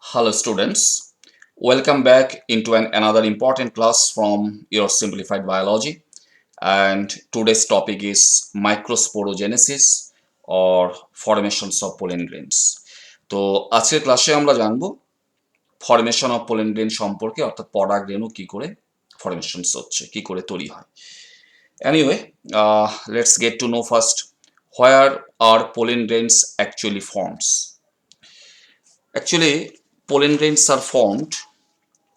Hello students, welcome back into another important class from your simplified biology, and today's topic is microsporogenesis or formations of pollen grains. তো আজকের ক্লাসে আমরা জানবো formation of pollen grain সম্পর্কে, অর্থাৎ পরাগরেণু কি করে ফরমেশনস হচ্ছে, কি করে তৈরি হয়। Anyway, let's get to know first where are pollen grains actually forms. Actually, pollen grains are formed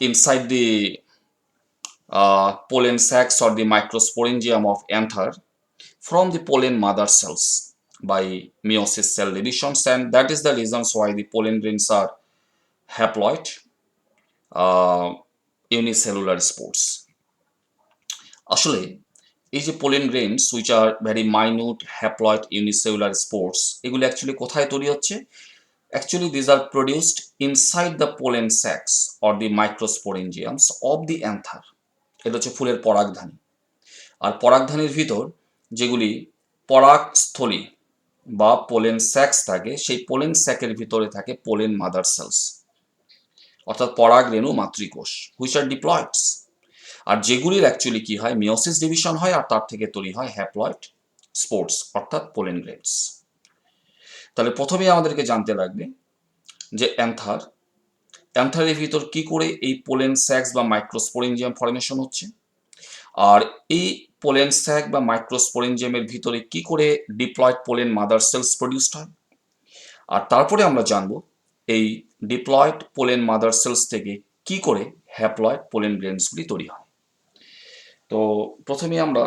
inside the pollen sacs or the microsporangium of anther from the pollen mother cells by meiosis cell divisions, and that is the reasons why the pollen grains are haploid unicellular spores. আসলে এই যে pollen grains which are very minute haploid unicellular spores, এগুলো actually কোথায় তৈরি হচ্ছে? Actually, these are produced inside the pollen sacs or the microsporangiums of the anther. এটা হচ্ছে ফুলের পরাগধানী। আর পরাগধানীর ভিতর যেগুলি পরাগস্থলী বা পোলেন স্যাক্স থাকে, সেই পোলেন স্যাকের ভিতরে থাকে পোলেন মাদার সেলস, অর্থাৎ পরাগরেণু মাতৃকোষ, হুইচ আর ডিপ্লয়েডস। আর যেগুলির অ্যাকচুয়ালি কি হয়, মিওসিস ডিভিশন হয়, আর তার থেকে তৈরি হয় হ্যাপ্লয়েড স্পোর্স অর্থাৎ পোলেন গ্রেনস। তাহলে প্রথমেই আমাদেরকে জানতে লাগবে যে অ্যান্থারের ভিতর কি করে এই পোলেন স্যাক্স বা মাইক্রোস্পোরেঞ্জিয়াম ফর্মেশন হচ্ছে, আর এই পোলেন স্যাক বা মাইক্রোস্পোরেঞ্জিয়ামের ভিতরে কি করে diploid pollen mother cells produced হয়, আর তারপরে আমরা জানবো এই ডিপ্লয়েড পোলেন মাদার সেলস থেকে কি করে হ্যাপ্লয়েড পোলেন গ্রেনসগুলি তৈরি হয়। তো প্রথমে আমরা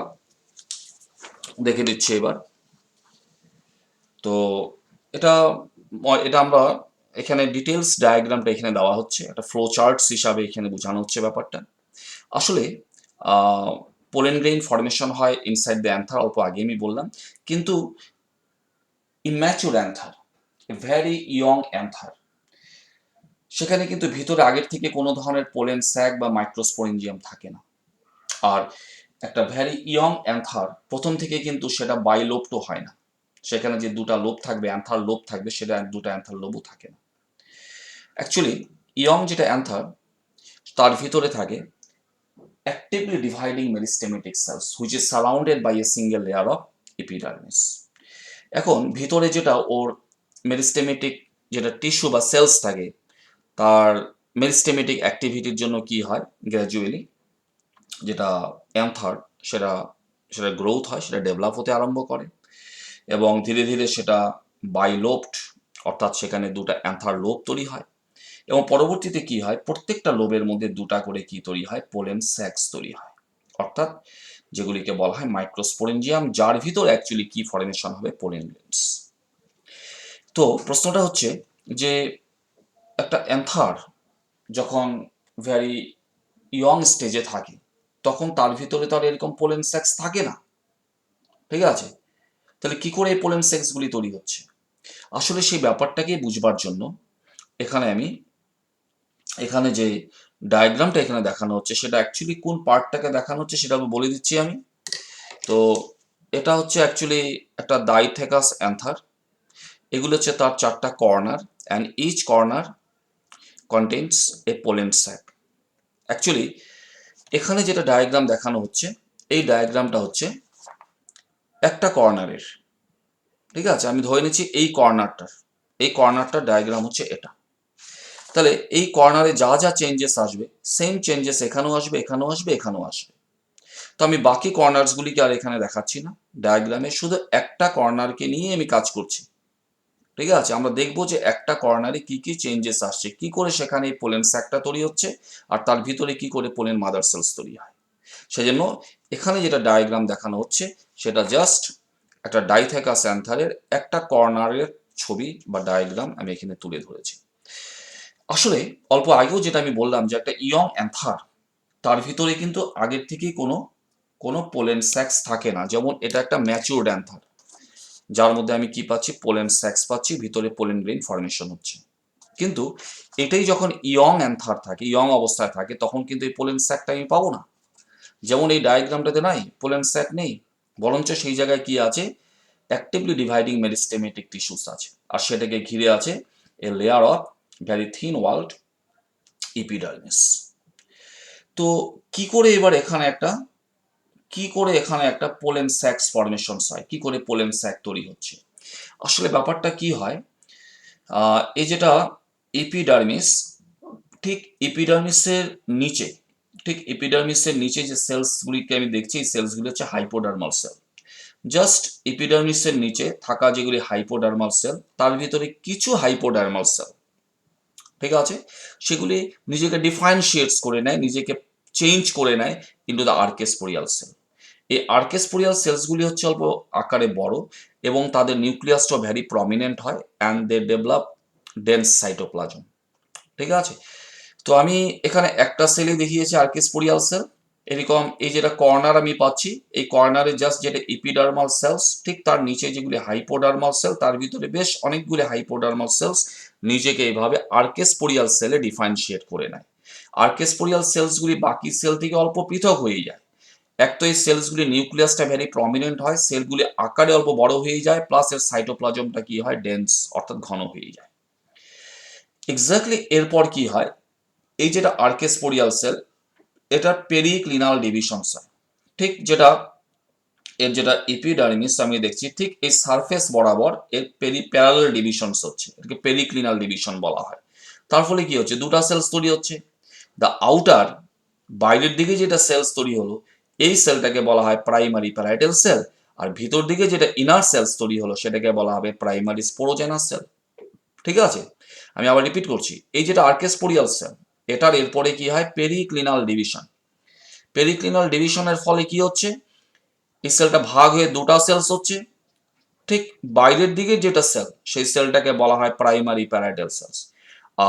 দেখে দিচ্ছি এবার। তো এটা এটা আমরা এখানে ডিটেলস ডায়াগ্রামটা এখানে দেওয়া হচ্ছে, একটা ফ্লো চার্টস হিসাবে এখানে বোঝানো হচ্ছে ব্যাপারটা। আসলে পোলেন গ্রেইন ফর্মেশন হয় ইনসাইড দ্য অ্যান্থার, অল্প আগে আমি বললাম, কিন্তু immature another, very young another, সেখানে কিন্তু ভিতরে আগের থেকে কোনো ধরনের পোলেন স্যাক বা মাইক্রোস্পোরেঞ্জিয়াম থাকে না। আর একটা ভেরি ইয়ং অ্যান্থার প্রথম থেকে কিন্তু সেটা বাইলোপটো হয় না, সেখানে যে দুটা লোব থাকবে, অ্যান্থার লোব থাকবে, সেটা দুটা অ্যান্থার লোবও থাকে না। অ্যাকচুয়ালি ইয়ং যেটা অ্যান্থার, তার ভিতরে থাকে actively dividing meristematic cells which is surrounded by a single layer of epidermis. এখন ভিতরে যেটা ওর মেরিস্টেমেটিক যেটা টিস্যু বা সেলস থাকে, তার মেরিস্টেমেটিক অ্যাক্টিভিটির জন্য কি হয়, গ্র্যাজুয়ালি যেটা অ্যান্থার সেটা সেটা গ্রোথ হয়, সেটা ডেভেলপ হতে আরম্ভ করে, এবং ধীরে ধীরে সেটা বাইলোপড, অর্থাৎ সেখানে দুটা অ্যান্থার লোব তৈরি হয়, এবং পরবর্তীতে কি হয়, প্রত্যেকটা লোবের মধ্যে দুটা করে কি তৈরি হয়, পোলেন স্যাক্স তৈরি হয়, অর্থাৎ যেগুলিকে বলা হয় মাইক্রোস্পোরেঞ্জিয়াম, যার ভিতর অ্যাকচুয়ালি কি ফর্মেশন হবে, পোলেন গ্রেনস। তো প্রশ্নটা হচ্ছে যে একটা অ্যান্থার যখন ভেরি ইয়ং স্টেজে থাকে, তখন তার ভিতরে তো আর এরকম পোলেন স্যাক্স থাকে না, ঠিক আছে? তাহলে কি করে এই পোলেন স্যাক্সগুলি তৈরি হচ্ছে? আসলে সেই ব্যাপারটাকে বুঝবার জন্য এখানে যে ডায়াগ্রামটা এখানে দেখানো হচ্ছে, সেটা অ্যাকচুয়ালি কোন পার্টটাকে দেখানো হচ্ছে সেটা বলে দিচ্ছি আমি। তো এটা হচ্ছে অ্যাকচুয়ালি একটা ডাইথেকাস অ্যান্থার। এগুলো হচ্ছে তার চারটা corner, and each corner contents a pollen sac. Actually এখানে যেটা ডায়াগ্রাম দেখানো হচ্ছে, এই ডায়াগ্রামটা হচ্ছে একটা কর্নারের, ঠিক আছে? আমি ধরে নিচ্ছি এই কর্নারটার ডায়াগ্রাম হচ্ছে এটা। তাহলে এই কর্নারে যা যা চেঞ্জেস আসবে, সেম চেঞ্জেস এখানেও আসবে, এখানেও আসবে, এখানেও আসবে। তো আমি বাকি কর্নার্সগুলিকে আর এখানে দেখাচ্ছি না ডায়াগ্রামে, শুধু একটা কর্নারকে নিয়ে আমি কাজ করছি, ঠিক আছে? আমরা দেখবো যে একটা কর্নারে কি কি চেঞ্জেস আসছে, কি করে সেখানে এই পোলেন স্যাকটা তৈরি হচ্ছে, আর তার ভিতরে কি করে পোলেন মাদার সেলস তৈরি হয়। সেজন্য এখানে যেটা ডায়াগ্রাম দেখানো হচ্ছে, সেটা জাস্ট একটা ডাইথেকাস অ্যান্থারের একটা কর্নারের ছবি বা ডায়াগ্রাম আমি এখানে তুলে ধরেছি। আসলে অল্প আগেও যেটা আমি বললাম যে একটা ইয়ং অ্যান্থার, তার ভিতরে কিন্তু আগের থেকেই কোনো পোলেন স্যাক্স থাকে না। যেমন এটা একটা ম্যাচিউরড অ্যান্থার, যার মধ্যে আমি কি পাচ্ছি, পোলেন স্যাক্স পাচ্ছি, ভিতরে পোলেন গ্রেইন ফর্মেশন হচ্ছে। কিন্তু এটাই যখন ইয়ং অ্যান্থার থাকে, ইয়ং অবস্থায় থাকে, তখন কিন্তু এই পোলেন স্যাকটা আমি পাবো না। যেমন এই ডায়াগ্রামটাতে নাই, পোলেন স্যাক নেই, বরঞ্চ সেই জায়গায় কি আছে, অ্যাক্টিভলি ডিভাইডিং মেরিস্টেমেটিক টিস্যুস আছে, আর সেটাকে ঘিরে আছে a layer of very thin walled epidermis. তো কি করে এখানে একটা পোলেন স্যাক্স ফরমেশন হয়, কি করে পোলেন স্যাক তৈরি হচ্ছে? আসলে ব্যাপারটা কি হয়, এই যেটা এপিডার্মিস, ঠিক এপিডার্মিসের নিচে ঠিক এপিডার্মিসের নিচে যে সেলসগুলিকে আমি দেখছি, এই সেলসগুলি হচ্ছে হাইপোডার্মাল সেল। জাস্ট এপিডার্মিসের নিচে থাকা যেগুলি হাইপোডার্মাল সেল, তার ভিতরে কিছু হাইপোডার্মাল সেল, ঠিক আছে, সেগুলি নিজেকে ডিফারেন্সিয়েটস করে নেয়, নিজেকে চেঞ্জ করে নেয় ইন্টু দ্য আর্কেস্পোরিয়াল সেল। এই আর্কেস্পোরিয়াল সেলসগুলি হচ্ছে অল্প আকারে বড় এবং তাদের নিউক্লিয়াসটা ভ্যারি প্রমিনেন্ট হয় and they develop dense cytoplasm, ঠিক আছে। তো আমি এখানে একটা সেলে দেখিয়েছি আর্কেস্পোরিয়াল সেল, এরকম এই যেটা কর্নার আমি পাচ্ছি, এই কর্নারে জাস্ট যেটা এপিডার্মাল সেলস, ঠিক তার নিচে যেগুলি হাইপোডার্মাল সেল, তার ভিতরে বেশ অনেকগুলি হাইপোডার্মাল সেলস নিজেকে এইভাবে আর্কেস্পোরিয়াল সেলে ডিফারেন্সিয়েট করে নেয়। আর্কেস্পোরিয়াল সেলসগুলি বাকি সেল থেকে অল্প পৃথক হয়ে যায়। এক তো এই সেলসগুলি নিউক্লিয়াসটা ভেরি প্রমিনেন্ট হয়, সেলগুলি আকারে অল্প বড় হয়ে যায়, প্লাস এর সাইটোপ্লাজমটা কি হয়, ডেন্স অর্থাৎ ঘন হয়ে যায়। এক্স্যাক্টলি এরপর কি হয়, এই যেটা আর্কেস্পোরিয়াল সেল, এটা পেরিক্লিনাল ডিভিশনস হয়, ঠিক যেটা এপিডার্মিস আমি দেখছি, ঠিক এই সারফেস বরাবর এর প্যারালাল ডিভিশনস হচ্ছে, এটাকে পেরিক্লিনাল ডিভিশন বলা হয়। তার ফলে কি হচ্ছে, দুটা সেলস তৈরি হচ্ছে। দ্য আউটার, বাইরের দিকে যেটা সেলস তৈরি হলো, এই সেলটাকে বলা হয় প্রাইমারি প্যারাইটাল সেল, আর ভিতর দিকে যেটা ইনার সেলস তৈরি হলো সেটাকে বলা হবে প্রাইমারি স্পোরোজেনাস সেল, ঠিক আছে। আমি আবার রিপিট করছি, এই যেটা আর্কেস্পোরিয়াল সেল, এটার এরপরে কি হয়, পেরিক্লিনাল ডিভিশন। পেরিক্লিনাল ডিভিশনের ফলে কি হচ্ছে, এই সেলটা ভাগ হয়ে দুটা সেলস হচ্ছে, ঠিক বাইরের দিকে যেটা সেল, সেই সেলটাকে বলা হয় প্রাইমারি প্যারাইটাল সেলস,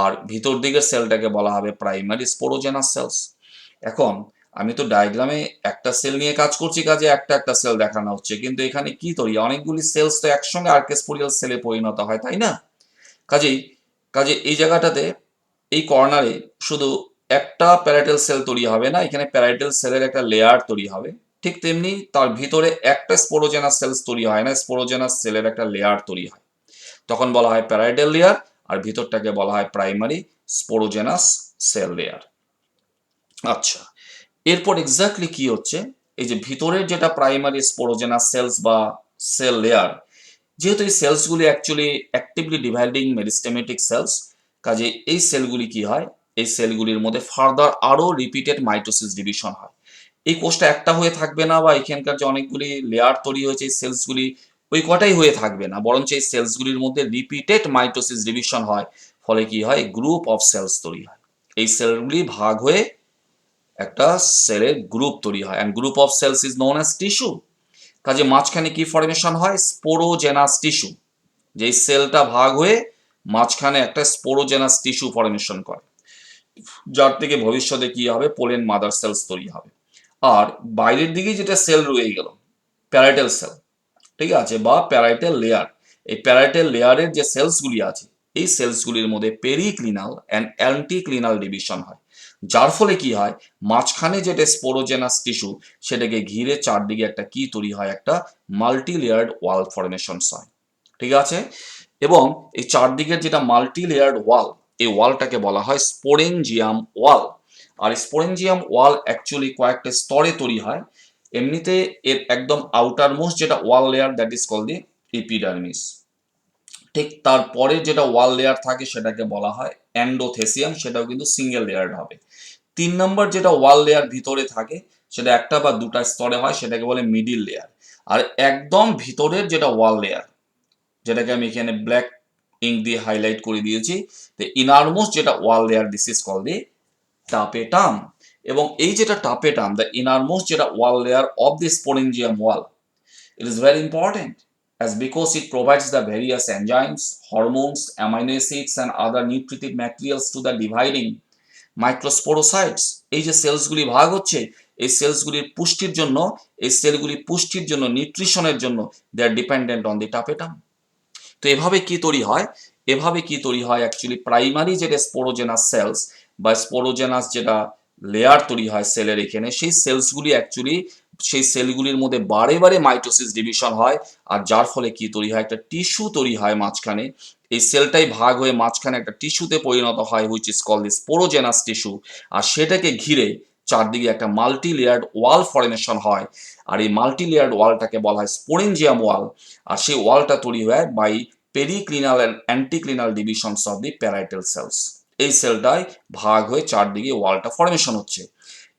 আর ভিতর দিকের সেলটাকে বলা হবে প্রাইমারি স্পোরোজেনাস সেলস। এখন আমি তো ডায়াগ্রামে একটা সেল নিয়ে কাজ করছি, কাজে একটা একটা সেল দেখানো হচ্ছে, কিন্তু এখানে কি তৈরি, অনেকগুলি সেলস তো একসঙ্গে আর্কেস্পোরিয়াল সেলে পরিণত হয়, তাই না? কাজেই কাজে এই জায়গাটাতে, এই কর্নারে শুধু একটা প্যারাইটাল সেল তৈরি হবে না, এখানে প্যারাইটাল সেলের একটা লেয়ার তৈরি হবে। ঠিক তেমনি তার ভিতরে একটা স্পোরোজেনাস সেলস তৈরি হয় না, স্পোরোজেনাস সেলের একটা লেয়ার তৈরি হয়, তখন বলা হয় প্যারাইটাল লেয়ার, আর ভিতরটাকে বলা হয় প্রাইমারি স্পোরোজেনাস সেল লেয়ার। আচ্ছা, এরপর এক্স্যাক্টলি কি হচ্ছে, এই যে ভিতরের যেটা প্রাইমারি স্পোরোজেনাস সেলস বা সেল লেয়ার, যেহেতু এই সেলসগুলি actually actively dividing meristematic cells, কাজে এই সেলগুলি কি হয়, এই সেলগুলির মধ্যে ফার্দার আরও রিপিটেড মাইটোসিস ডিভিশন হয়। এই কোষটা একটা হয়ে থাকবে না, বা এখানকার যে অনেকগুলি লেয়ার তৈরি হয়েছে এই সেলসগুলি ওই কটাই হয়ে থাকবে না, বরঞ্চ এই সেলসগুলির মধ্যে রিপিটেড মাইটোসিস ডিভিশন হয়, ফলে কি হয়, গ্রুপ অফ সেলস তৈরি হয়। এই সেলগুলি ভাগ হয়ে একটা সেলের গ্রুপ তৈরি হয়, and group of cells is known as tissue. কাজে মাঝখানে কি ফরমেশন হয়, স্পোরোজেনাস টিস্যু, যেই সেলটা ভাগ হয়ে মাঝখানে একটা স্পোরোজেনাস টিস্যু ফরমেশন করে, যার থেকে ভবিষ্যতে কি হবে, পোলেন মাদার সেলস তৈরি হবে। আর বাইরের দিকে যেটা সেল রয়ে গেল, প্যারাইটাল সেল, ঠিক আছে, বা প্যারাইটাল লেয়ার, এই প্যারাইটাল লেয়ারের যে সেলসগুলি আছে, এই সেলসগুলির মধ্যে পেরিক্লিনাল অ্যান্ড অ্যান্টিক্লিনাল ডিভিশন হয়, যার ফলে কি হয়, মাঝখানে যেটা স্পোরোজেনাস টিস্যু, সেটাকে ঘিরে চারদিকে একটা কি তৈরি হয়, একটা মাল্টি লেয়ার্ড ওয়াল ফরমেশনস হয়, ঠিক আছে। এবং এই চারদিকের যেটা মাল্টি লেয়ার্ড ওয়াল, এই ওয়ালটাকে বলা হয় স্পোরেঞ্জিয়াম ওয়াল। আর স্পোরেঞ্জিয়াম ওয়াল অ্যাকচুয়ালি কয়েকটা স্তরে তৈরি হয়। এমনিতে এর একদম আউটার মোস্ট যেটা wall layer, that is call the epidermis. ঠিক তারপরে যেটা ওয়াল লেয়ার থাকে সেটাকে বলা হয় এন্ডোথেসিয়াম, সেটাও কিন্তু সিঙ্গেল লেয়ার হবে। 3 নম্বর যেটা ওয়াল লেয়ার ভিতরে থাকে, সেটা একটা বা দুটা স্তরে হয়, সেটাকে বলে মিডিল লেয়ার। আর একদম ভিতরের যেটা ওয়াল লেয়ার, যেটাকে আমি এখানে ব্ল্যাক ইঙ্ক দিয়ে হাইলাইট করে দিয়েছি, তো ইনারমোস্ট যেটা wall layer, this is call the tapetum. এবং এই যেটা টাপেটাম, দ্য ইনারমোস্ট যেটা wall layer of the sporangium wall, it is very important as because it provides the various enzymes, hormones, amino acids and other nutritive materials to the dividing microsporocytes. এই যে সেলসগুলি ভাগ হচ্ছে, এই সেলসগুলির পুষ্টির জন্য, এই সেলগুলি পুষ্টির জন্য, নিউট্রিশনের জন্য দে আর ডিপেন্ডেন্ট অন দি টাপেটাম। তো এভাবে কি তৈরি হয়, অ্যাকচুয়ালি প্রাইমারি যেটা স্পোরোজেনাস সেলস বা স্পোরোজেনাস যেটা লেয়ার তৈরি হয় সেলের এখানে, সেই সেলসগুলি অ্যাকচুয়ালি সেই সেলগুলির মধ্যে বারে বারে মাইটোসিস ডিভিশন হয়, আর যার ফলে কি তৈরি হয়, একটা টিস্যু তৈরি হয় মাঝখানে। এই সেলটাই ভাগ হয়ে মাঝখানে একটা টিস্যুতে পরিণত হয়, which is called sporogenous tissue. আর সেটাকে ঘিরে চারদিকে একটা মাল্টি লেয়ার্ড ওয়াল ফরমেশন হয়, আর এই মাল্টি লেয়ার্ড ওয়ালটাকে বলা হয় স্পোরেঞ্জিয়াম ওয়াল। আর সেই ওয়ালটা তৈরি হয় by periclinal and anticlinal divisions of the parietal cells. এই সেলটাই ভাগ হয়ে চারদিকে ওয়ালটা ফরমেশন হচ্ছে।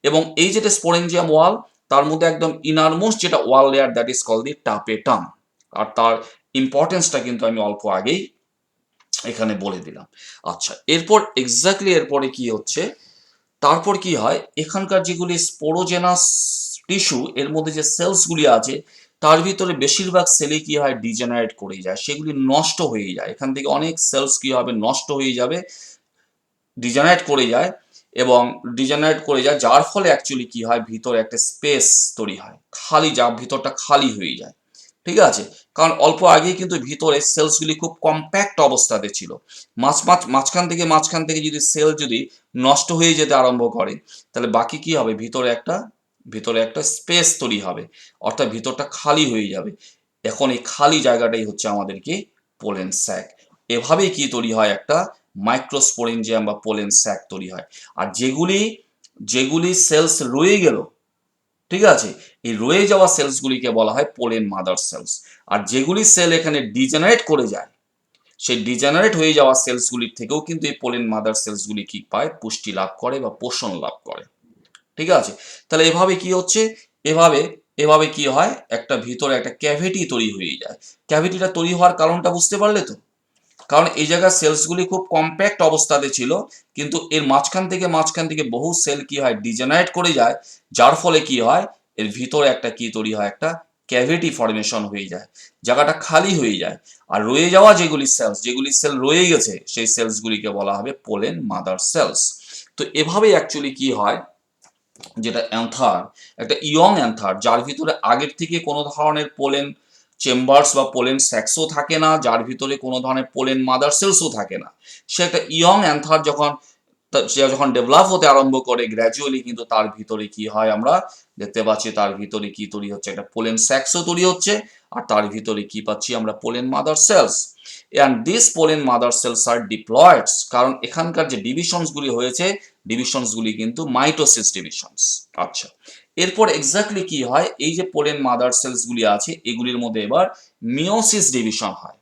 এবং এই যেটা স্পোরেঞ্জিয়াম ওয়াল, তার মধ্যে একদম ইনারমোস্ট যেটা wall layer, that is call the টাপেটাম। আর তার ইম্পর্টেন্সটা কিন্তু আমি অল্প আগেই এখানে বলে দিলাম। আচ্ছা, এরপর এক্স্যাক্টলি এরপরে কি হচ্ছে, তারপর কি হয়, এখানকার যেগুলি স্পোরোজেনাস টিস্যু, এর মধ্যে যে সেলসগুলি আছে তার ভিতরে বেশিরভাগ সেলই কি হয়, ডিজেনারেট করে যায়, সেগুলি নষ্ট হয়ে যায়। এখান থেকে অনেক সেলস কি হবে, নষ্ট হয়ে যাবে, ডিজেনারেট করে যায়। এবং ডিজেনারেট করে যায় যার ফলে অ্যাকচুয়ালি কি হয়, ভিতরে একটা স্পেস তৈরি হয়, খালি যা ভিতরটা খালি হয়ে যায়। ঠিক আছে, কারণ অল্প আগেই কিন্তু ভিতরে সেলসগুলি খুব কম্প্যাক্ট অবস্থাতে ছিল। মাঝখান থেকে যদি সেল যদি নষ্ট হয়ে যেতে আরম্ভ করে, তাহলে বাকি কি হবে, ভিতরে একটা স্পেস তৈরি হবে, অর্থাৎ ভিতরটা খালি হয়ে যাবে। এখন এই খালি জায়গাটাই হচ্ছে আমাদের কি, পোলেন স্যাক। এভাবেই কি তৈরি হয়, একটা মাইক্রোস্পোরেঞ্জিয়াম বা পোলেন স্যাক তৈরি হয়। আর যেগুলি যেগুলি সেলস রয়ে গেল, ঠিক আছে, এই রয়ে যাওয়া সেলসগুলিকে বলা হয় পোলেন মাদার সেলস। আর যেগুলি সেল এখানে ডিজেনারেট করে যায়, সেই ডিজেনারেট হয়ে যাওয়া সেলসগুলির থেকেও কিন্তু এই পোলেন মাদার সেলসগুলি কি পায়, পুষ্টি লাভ করে বা পোষণ লাভ করে। ঠিক আছে, তাহলে এভাবে কি হচ্ছে, এভাবে এভাবে কি হয়, একটা ভিতরে একটা ক্যাভিটি তৈরি হয়ে যায়। ক্যাভিটিটা তৈরি হওয়ার কারণটা বুঝতে পারলে তো? কারণ এই জায়গায় সেলসগুলি খুব কম্প্যাক্ট অবস্থাতে ছিল, কিন্তু এর মাঝখান থেকে বহু সেল কি হয়, ডিজেনারেট করে যায়, যার ফলে কি হয়, এর ভিতরে একটা কি তৈরি হয়, একটা ক্যাভিটি ফরমেশন হয়ে যায়, জায়গাটা খালি হয়ে যায়। আর রয়ে যাওয়া যেগুলি সেল রয়ে গেছে, সেই সেলসগুলিকে বলা হবে পোলেন মাদার সেলস। তো এভাবেই অ্যাকচুয়ালি কি হয়, যেটা অ্যান্থার, একটা ইয়ং অ্যান্থার, যার ভিতরে আগের থেকে কোনো ধরনের পোলেন চেম্বার্স বা পোলেন স্যাক্সও থাকে না, যার ভিতরে কোনো ধরনের পোলেন মাদার সেলসও থাকে না, সে একটা ইয়ং অ্যান্থার সে যখন ডেভেলপ হতে আরম্ভ করে, গ্র্যাজুয়ালি কিন্তু তার ভিতরে কি হয়, আমরা দেখতে পাচ্ছি তার ভিতরে কি তৈরি হচ্ছে, একটা পোলেন স্যাক্সও তৈরি হচ্ছে, আর তার ভিতরে কি পাচ্ছি আমরা, pollen mother cells. And this pollen mother cells are diploids, কারণ এখানকার যে ডিভিশনসগুলি হয়েছে, ডিভিশনসগুলি কিন্তু মাইটোসিস ডিভিশনস। আচ্ছা, এরপর এক্স্যাক্টলি কি হয়, এই যে পোলেন মাদার সেলসগুলি আছে, এগুলির মধ্যে এবার মিওসিস ডিভিশন হয়।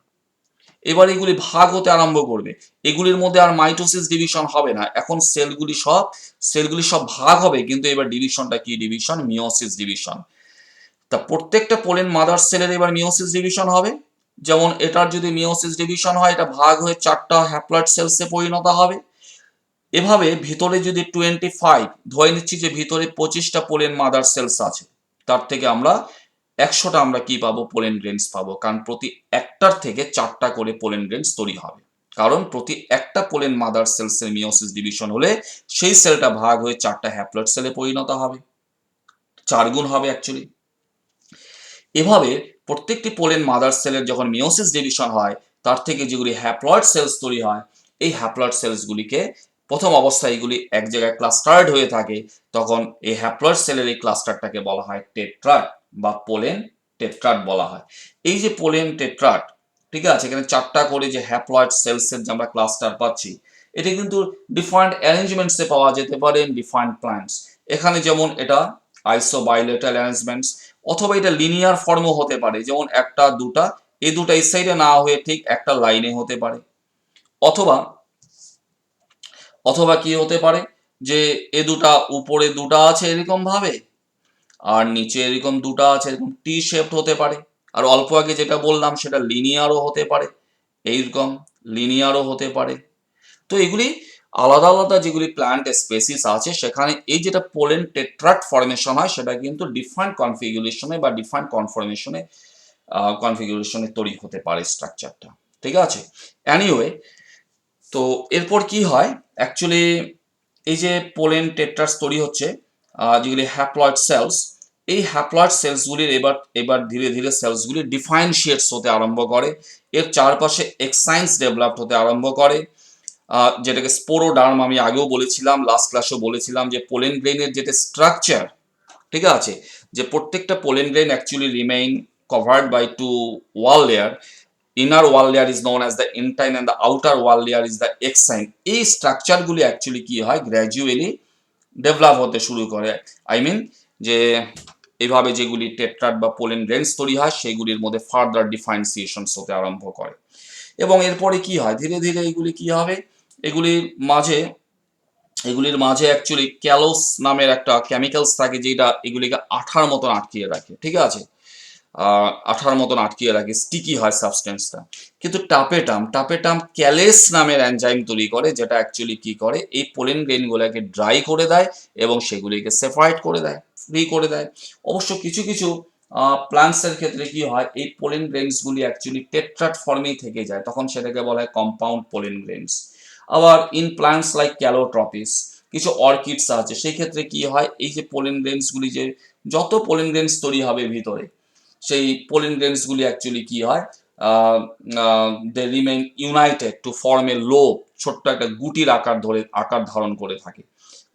এবার এগুলি ভাগ হতে আরম্ভ করবে, এগুলির মধ্যে আর মাইটোসিস ডিভিশন হবে না, এখন সেলগুলি সব ভাগ হবে, কিন্তু এবার ডিভিশনটা কি ডিভিশন, মিওসিস ডিভিশন। তা প্রত্যেকটা পোলেন মাদার সেলের এবার মিওসিস ডিভিশন হবে। যেমন এটার যদি মিওসিস ডিভিশন হয়, এটা ভাগ হয়ে 4টা হ্যাপ্লয়েড সেলসে পরিণত হবে। এভাবে ভিতরে যদি 25, ধরে নিচ্ছি যে ভিতরে 25টা পোলেন মাদার সেলস আছে, তার থেকে আমরা 100টা আমরা কি পাবো, পোলেন গ্রেনস পাবো, কারণ প্রতি একটার থেকে 4টা করে পোলেন গ্রেনস তৈরি হবে। কারণ প্রতি একটা পোলেন মাদার সেলসের মিওসিস ডিভিশন হলে সেই সেলটা ভাগ হয়ে 4টা হ্যাপ্লয়েড সেলে পরিণত হবে, 4 গুণ হবে অ্যাকচুয়ালি। এভাবে প্রত্যেকটি পোলেন মাদার সেলের যখন মিওসিস ডিভিশন হয়, তার থেকে যেগুলি হ্যাপ্লয়েড সেলস তৈরি হয়, এই হ্যাপ্লয়েড সেলসগুলিকে প্রথম অবস্থায় এগুলি এক জায়গায় ক্লাস্টার্ড হয়ে থাকে, তখন এই হ্যাপ্লয়েড সেলের এই ক্লাস্টারটাকে বলা হয় টেট্রাড বা পোলেন টেট্রাড বলা হয়। এই যে পোলেন টেট্রাড, ঠিক আছে, এখানে 4টা করে যে হ্যাপ্লয়েড সেলসের যে আমরা ক্লাস্টার পাচ্ছি, এটা কিন্তু ডিফারেন্ট অ্যারেঞ্জমেন্টসে পাওয়া যেতে পারে ইন ডিফারেন্ট প্ল্যান্টস। এখানে যেমন এটা আইসোবায়োলেটারাল অ্যারেঞ্জমেন্টস, অথবা এটা লিনিয়ার ফর্মও হতে পারে, যেমন একটা দুটা, এই দুটা এই সাইডে না হয়ে ঠিক একটা লাইনে হতে পারে। অথবা অথবা কি হতে পারে, যে এ দুটা উপরে দুটা আছে এরকম ভাবে, আর নিচে এরকম দুটা আছে, এরকম টি শেপড হতে পারে। আর অল্প আগে যেটা বললাম সেটা লিনিয়ারও হতে পারে, এইরকম লিনিয়ারও হতে পারে। তো এগুলি আলাদা আলাদা যেগুলি প্ল্যান্ট স্পেসিস আছে, সেখানে এই যেটা পোলেন টেট্রাড ফরমেশন হয়, সেটা কিন্তু ডিফারেন্ট কনফিগুরেশনে বা ডিফারেন্ট কনফিগুরেশনে তৈরি হতে পারে স্ট্রাকচারটা। ঠিক আছে, এনিওয়ে, তো এরপর কি হয়, অ্যাকচুয়ালি এই যে পোলেন টেট্রাস তৈরি হচ্ছে, যেগুলি হ্যাপ্লয়েড সেলস, এই হ্যাপ্লয়েড সেলসগুলির এবার এবার ধীরে ধীরে সেলসগুলি ডিফারেন্সিয়েটস হতে আরম্ভ করে, এর চারপাশে এক্সাইন্স ডেভেলপড হতে আরম্ভ করে, যেটাকে স্পোরোডার্ম আমি আগেও বলেছিলাম, লাস্ট ক্লাসেও বলেছিলাম, যে পোলেন গ্রেইনের যেটা স্ট্রাকচার, ঠিক আছে, যে প্রত্যেকটা pollen grain actually remain covered by two wall layer. Inner wall layer is known as the intine and the outer wall layer is the exine. এই স্ট্রাকচারগুলি অ্যাকচুয়ালি কি হয়, গ্র্যাজুয়ালি ডেভেলপ হতে শুরু করে। আই মিন যে এভাবে যেগুলি টেট্রাড বা পোলেন গ্রেনস তৈরি হয় সেগুলির মধ্যে ফার্দার ডিফারেন্সিয়েশনস হতে আরম্ভ করে। এবং এরপরে কি হয়, ধীরে ধীরে এগুলি কি হবে, এগুলির মাঝে অ্যাকচুয়ালি ক্যালোস নামের একটা কেমিক্যালস থাকে যেটা এগুলিকে আঠার মতন আটকিয়ে রাখে, ঠিক আছে, আঠার মতন আটকিয়ে রাখে, স্টিকি হয় সাবস্টেন্সটা। কিন্তু টাপেটাম ক্যালেস নামের এনজাইম তৈরি করে, যেটা অ্যাকচুয়ালি কি করে, এই পোলেন গ্রেনগুলোকে ড্রাই করে দেয় এবং সেগুলিকে সেপারেট করে দেয়, ফ্রি করে দেয়। অবশ্য কিছু কিছু প্লান্টসের ক্ষেত্রে কি হয়, এই পোলেন গ্রেনসগুলি অ্যাকচুয়ালি টেট্রাট ফর্মেই থেকে যায়, তখন সেটাকে বলা হয় কম্পাউন্ড পোলেন গ্রেনস। আবার ইন প্লান্টস লাইক ক্যালোট্রপিস, কিছু অর্কিডস আছে, সেই ক্ষেত্রে কি হয়, এই যে পোলেন গ্রেনসগুলি, যে যত পোলেন গ্রেনস তৈরি হবে ভিতরে, সেই পোলেন গ্রেনসগুলি অ্যাকচুয়ালি কি হয়, they remain united to form a lobe, ছোট্ট একটা গুটির আকার ধারণ করে থাকে,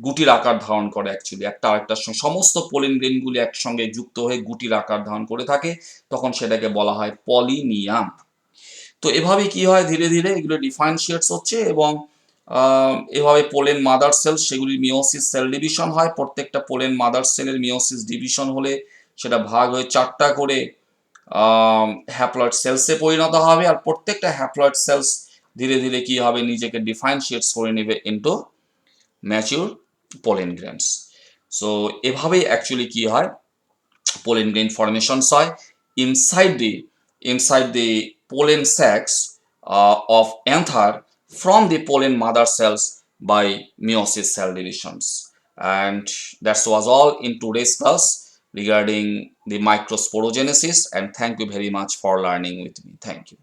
গুটির আকার ধারণ করে অ্যাকচুয়ালি একটা আরেকটার সঙ্গে, সমস্ত পোলেন গ্রেনগুলি একসঙ্গে যুক্ত হয়ে গুটির আকার ধারণ করে থাকে, তখন সেটাকে বলা হয় পলিনিয়াম। তো এভাবে কি হয়, ধীরে ধীরে এগুলো ডিফারেন্সিয়েটস হচ্ছে এবং এভাবে পোলেন মাদার সেল, সেগুলির মিওসিস সেল ডিভিশন হয়। প্রত্যেকটা পোলেন মাদার সেলের মিওসিস ডিভিশন হলে সেটা ভাগ হয়ে 4টা করে হ্যাপ্লয়েড সেলসে পরিণত হবে, আর প্রত্যেকটা হ্যাপ্লয়েড সেলস ধীরে ধীরে কি হবে, নিজেকে ডিফারেন্সিয়েটস করে নেবে into mature pollen grains. So এভাবেই অ্যাকচুয়ালি কি হয়, pollen grain formations হয় inside the pollen sacs of anther from the pollen mother cells by meiosis cell divisions. And that was all in today's class regarding the microsporogenesis, and thank you very much for learning with me. Thank you.